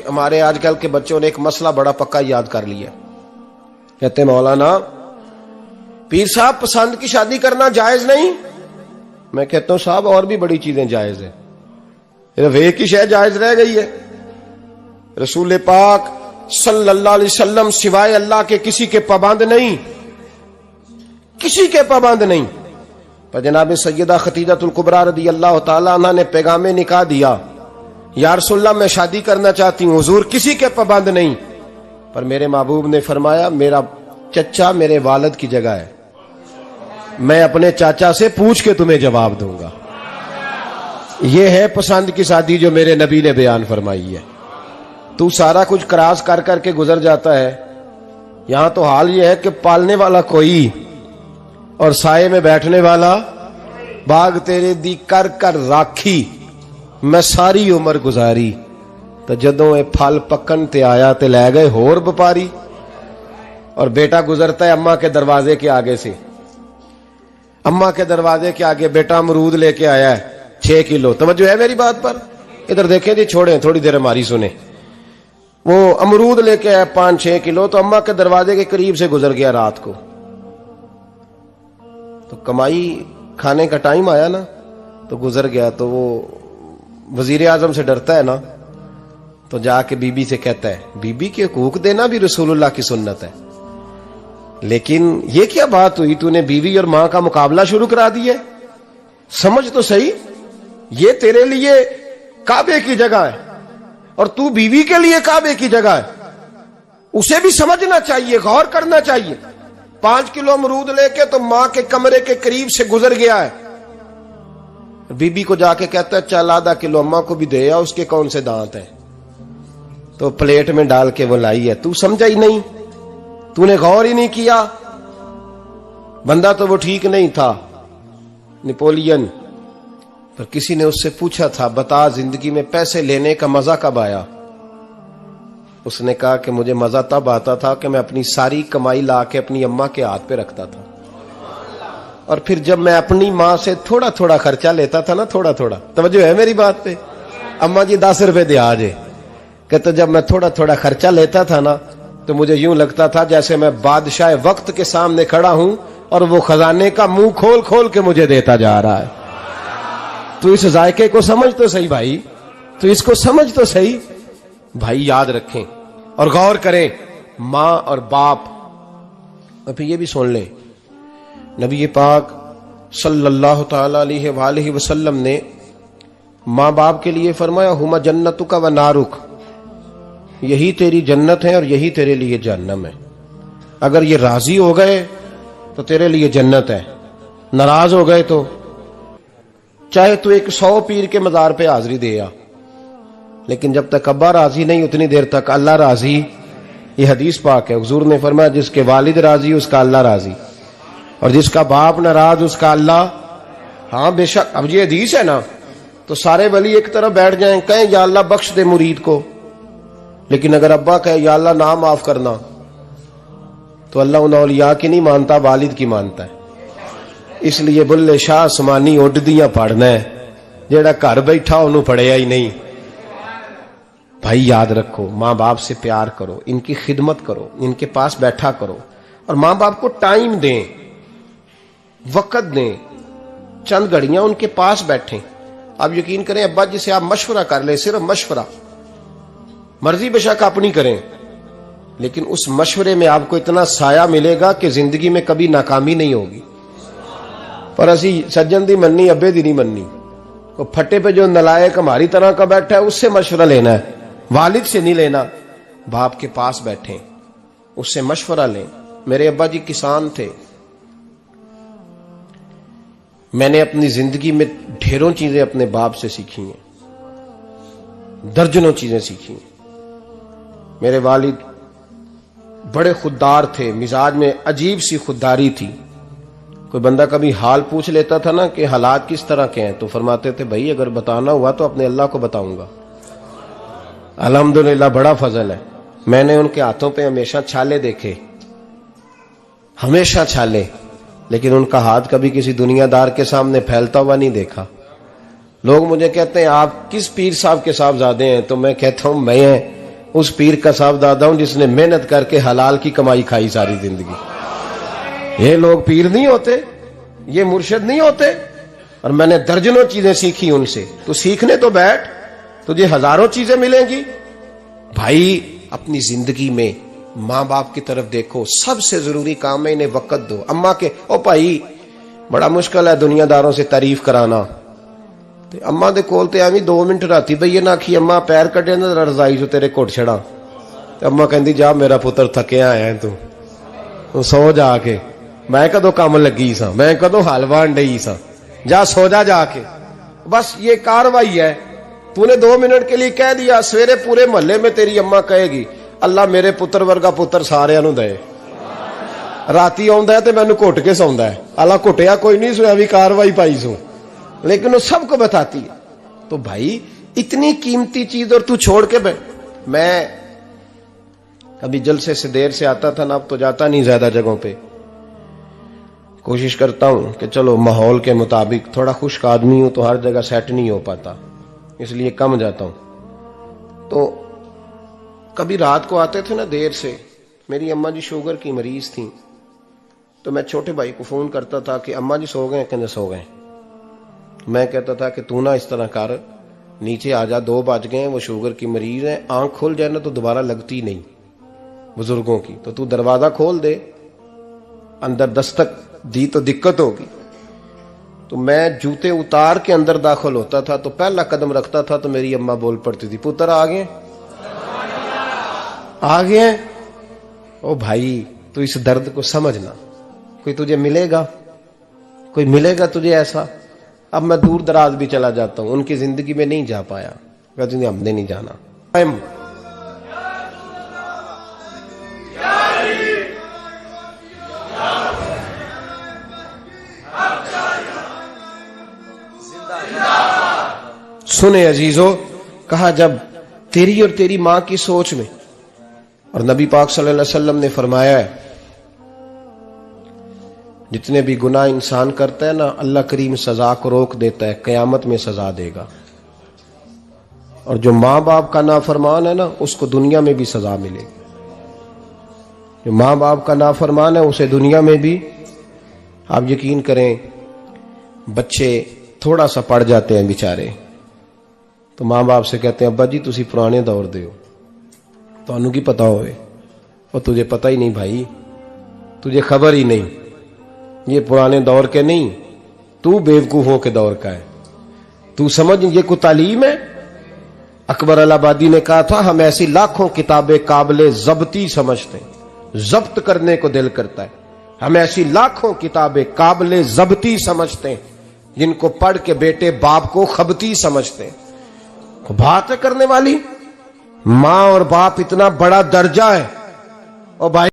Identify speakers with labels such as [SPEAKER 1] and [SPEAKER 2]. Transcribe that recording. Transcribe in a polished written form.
[SPEAKER 1] ہمارے آج کل کے بچوں نے ایک مسئلہ بڑا پکا یاد کر لیا. کہتے ہیں مولانا پیر صاحب پسند کی شادی کرنا جائز نہیں. میں کہتا ہوں صاحب اور بھی بڑی چیزیں جائز ہیں, صرف ایک ہی شے جائز رہ گئی ہے. رسول پاک صلی اللہ علیہ وسلم سوائے اللہ کے کسی کے پابند نہیں, کسی کے پابند نہیں. پر جناب سیدہ خدیجہ الکبریٰ رضی اللہ تعالی عنہ نے پیغام نکاح دیا, یا رسول اللہ میں شادی کرنا چاہتی ہوں. حضور کسی کے پابند نہیں, پر میرے محبوب نے فرمایا میرا چچا میرے والد کی جگہ ہے, میں اپنے چاچا سے پوچھ کے تمہیں جواب دوں گا. یہ ہے پسند کی شادی جو میرے نبی نے بیان فرمائی ہے. تو سارا کچھ کراس کر کر کے گزر جاتا ہے. یہاں تو حال یہ ہے کہ پالنے والا کوئی اور سائے میں بیٹھنے والا. باغ تیرے دی کر کر راکھی میں ساری عمر گزاری, تو جدوں اے پھل پکن تے آیا تے لے گئے ہور بپاری. اور بیٹا گزرتا ہے اماں کے دروازے کے آگے سے, اماں کے دروازے کے آگے بیٹا امرود لے کے آیا ہے 6 کلو. توجہ ہے میری بات پر؟ ادھر دیکھیں جی, چھوڑیں تھوڑی دیر ہماری سنیں. وہ امرود لے کے آیا 5-6 کلو, تو اماں کے دروازے کے قریب سے گزر گیا رات کو. تو کمائی کھانے کا ٹائم آیا نا, تو گزر گیا. تو وہ وزیر اعظم سے ڈرتا ہے نا, تو جا کے بی بی سے کہتا ہے بی بی کے حقوق دینا بھی رسول اللہ کی سنت ہے. لیکن یہ کیا بات ہوئی, تو نے بیوی اور ماں کا مقابلہ شروع کرا دیا. سمجھ تو صحیح, یہ تیرے لیے کعبے کی جگہ ہے اور تو بیوی کے لیے کعبے کی جگہ ہے. اسے بھی سمجھنا چاہیے, غور کرنا چاہیے. 5 کلو امرود لے کے تو ماں کے کمرے کے قریب سے گزر گیا ہے. بی بی کو جا کے کہتا ہے چل آدھا کلو اماں کو بھی دے, اس کے کون سے دانت ہیں. تو پلیٹ میں ڈال کے وہ لائی ہے. تو سمجھا ہی نہیں, تو نے غور ہی نہیں کیا. بندہ تو وہ ٹھیک نہیں تھا, نپولین. پر کسی نے اس سے پوچھا تھا بتا زندگی میں پیسے لینے کا مزہ کب آیا. اس نے کہا کہ مجھے مزہ تب آتا تھا کہ میں اپنی ساری کمائی لا کے اپنی اماں کے ہاتھ پہ رکھتا تھا, اور پھر جب میں اپنی ماں سے تھوڑا تھوڑا خرچہ لیتا تھا نا, تھوڑا تھوڑا. توجہ ہے میری بات پہ؟ اماں جی 10 روپے دے آجے. کہتے جب میں تھوڑا تھوڑا خرچہ لیتا تھا نا, تو مجھے یوں لگتا تھا جیسے میں بادشاہ وقت کے سامنے کھڑا ہوں اور وہ خزانے کا منہ کھول کھول کے مجھے دیتا جا رہا ہے. تو اس ذائقے کو سمجھ تو صحیح بھائی, تو اس کو سمجھ تو صحیح بھائی. یاد رکھیں اور غور کریں, ماں اور باپ. اور پھر یہ بھی سن لیں, نبی پاک صلی اللہ تعالی علیہ وآلہ وسلم نے ماں باپ کے لیے فرمایا ہما جنتک و نارک, یہی تیری جنت ہے اور یہی تیرے لیے جہنم ہے. اگر یہ راضی ہو گئے تو تیرے لیے جنت ہے, ناراض ہو گئے تو چاہے تو 100 پیر کے مزار پہ حاضری دے آ, لیکن جب تک ابا راضی نہیں اتنی دیر تک اللہ راضی. یہ حدیث پاک ہے, حضور نے فرمایا جس کے والد راضی اس کا اللہ راضی, اور جس کا باپ ناراض اس کا اللہ. ہاں بے شک. اب یہ حدیث ہے نا, تو سارے ولی ایک طرف بیٹھ جائیں کہیں یا اللہ بخش دے مرید کو, لیکن اگر ابا کہے یا اللہ نہ معاف کرنا, تو اللہ ان اولیاء کی نہیں مانتا, والد کی مانتا ہے. اس لیے بلے شاہ سمانی اڈدیاں پڑھنا ہے, جیڑا گھر بیٹھا انہوں پڑھیا ہی نہیں. بھائی یاد رکھو, ماں باپ سے پیار کرو, ان کی خدمت کرو, ان کے پاس بیٹھا کرو, اور ماں باپ کو ٹائم دیں, وقت دیں, چند گھڑیاں ان کے پاس بیٹھیں. آپ یقین کریں ابا جی سے آپ مشورہ کر لیں, صرف مشورہ, مرضی بے شک اپنی کریں, لیکن اس مشورے میں آپ کو اتنا سایہ ملے گا کہ زندگی میں کبھی ناکامی نہیں ہوگی. پر اسی سجن دی مننی ابے دی نہیں مننی. وہ پھٹے پہ جو نلائق ہماری طرح کا بیٹھا ہے اس سے مشورہ لینا ہے, والد سے نہیں لینا. باپ کے پاس بیٹھیں, اس سے مشورہ لیں. میرے ابا جی کسان تھے, میں نے اپنی زندگی میں ڈھیروں چیزیں اپنے باپ سے سیکھی ہیں, درجنوں چیزیں سیکھی ہیں. میرے والد بڑے خوددار تھے, مزاج میں عجیب سی خودداری تھی. کوئی بندہ کبھی حال پوچھ لیتا تھا نا کہ حالات کس طرح کے ہیں, تو فرماتے تھے بھائی اگر بتانا ہوا تو اپنے اللہ کو بتاؤں گا. الحمدللہ بڑا فضل ہے, میں نے ان کے ہاتھوں پہ ہمیشہ چھالے دیکھے, ہمیشہ چھالے, لیکن ان کا ہاتھ کبھی کسی دنیا دار کے سامنے پھیلتا ہوا نہیں دیکھا. لوگ مجھے کہتے ہیں آپ کس پیر صاحب کے صاحبزادے ہیں, تو میں کہتا ہوں میں اس پیر کا صاحب دادا ہوں جس نے محنت کر کے حلال کی کمائی کھائی ساری زندگی. یہ لوگ پیر نہیں ہوتے, یہ مرشد نہیں ہوتے. اور میں نے درجنوں چیزیں سیکھی ان سے. تو سیکھنے تو بیٹھ, تجھے ہزاروں چیزیں ملیں گی. بھائی اپنی زندگی میں ماں باپ کی طرف دیکھو, سب سے ضروری کام ہے انہیں وقت دو. اماں کے او بھائی بڑا مشکل ہے دنیا داروں سے تعریف کرانا. اماں دے کول تے ایویں 2 منٹ راتی بھئی نہ آکھی اماں پیر کٹے نہ رضائی جو تیرے گھٹ چھڑا. اماں کہندی جا میرا پتر تھکیا آیا تو سو جا کے, میں کدو کام لگی سا, میں کدو حل وان ڈئی سا, جا سو جا کے. بس یہ کاروائی ہے. تو نے 2 منٹ کے لیے کہہ دیا, سویرے پورے محلے میں تیری اماں کہے گی اللہ میرے پتر ورگا پتر سارے نو دے. راتی آندا ہے تے مینوں گھٹ کے سوندا ہے. اللہ گھٹیا کوئی نہیں, سویا بھی کاروائی پائی سو, لیکن وہ سب کو بتاتی ہے. تو بھائی اتنی قیمتی چیز اور تو چھوڑ کے میں کبھی جلسے سے دیر سے آتا تھا نا, اب تو جاتا نہیں زیادہ جگہوں پہ. کوشش کرتا ہوں کہ چلو ماحول کے مطابق, تھوڑا خشک آدمی ہوں تو ہر جگہ سیٹ نہیں ہو پاتا, اس لیے کم جاتا ہوں. تو کبھی رات کو آتے تھے نا دیر سے, میری اماں جی شوگر کی مریض تھیں, تو میں چھوٹے بھائی کو فون کرتا تھا کہ اماں جی سو گئے, کہنے سو گئے. میں کہتا تھا کہ تو نہ اس طرح کر, نیچے آ جا, 2 بج گئے, وہ شوگر کی مریض ہیں, آنکھ کھل جائے نا تو دوبارہ لگتی نہیں بزرگوں کی, تو دروازہ کھول دے, اندر دستک دی تو دقت ہوگی. تو میں جوتے اتار کے اندر داخل ہوتا تھا, تو پہلا قدم رکھتا تھا تو میری اماں بول پڑتی تھی پتر آ گئے آ گئے. او بھائی تو اس درد کو سمجھنا, کوئی تجھے ملے گا, کوئی ملے گا تجھے ایسا. اب میں دور دراز بھی چلا جاتا ہوں, ان کی زندگی میں نہیں جا پایا, کہتے ہیں ہم نے نہیں جانا. سنے عزیزو, کہا جب تیری اور تیری ماں کی سوچ میں, اور نبی پاک صلی اللہ علیہ وسلم نے فرمایا ہے جتنے بھی گناہ انسان کرتا ہے نا, اللہ کریم سزا کو روک دیتا ہے, قیامت میں سزا دے گا. اور جو ماں باپ کا نافرمان ہے نا, اس کو دنیا میں بھی سزا ملے گی. جو ماں باپ کا نافرمان ہے اسے دنیا میں بھی, آپ یقین کریں بچے تھوڑا سا پڑ جاتے ہیں بیچارے, تو ماں باپ سے کہتے ہیں ابا جی تسی پرانے دور دے ہو, تانوں کی پتا ہوئے, اور تجھے پتہ ہی نہیں بھائی, تجھے خبر ہی نہیں, یہ پرانے دور کے نہیں, تو بیوقوفوں کے دور کا ہے. تو سمجھ یہ کوئی تعلیم ہے. اکبر الہآبادی نے کہا تھا ہم ایسی لاکھوں کتابیں قابل ضبطی سمجھتے ہیں, ضبط کرنے کو دل کرتا ہے. ہم ایسی لاکھوں کتابیں قابل ضبطی سمجھتے ہیں جن کو پڑھ کے بیٹے باپ کو خبتی سمجھتے ہیں. بات ہے کرنے والی, ماں اور باپ اتنا بڑا درجہ ہے. اور بھائی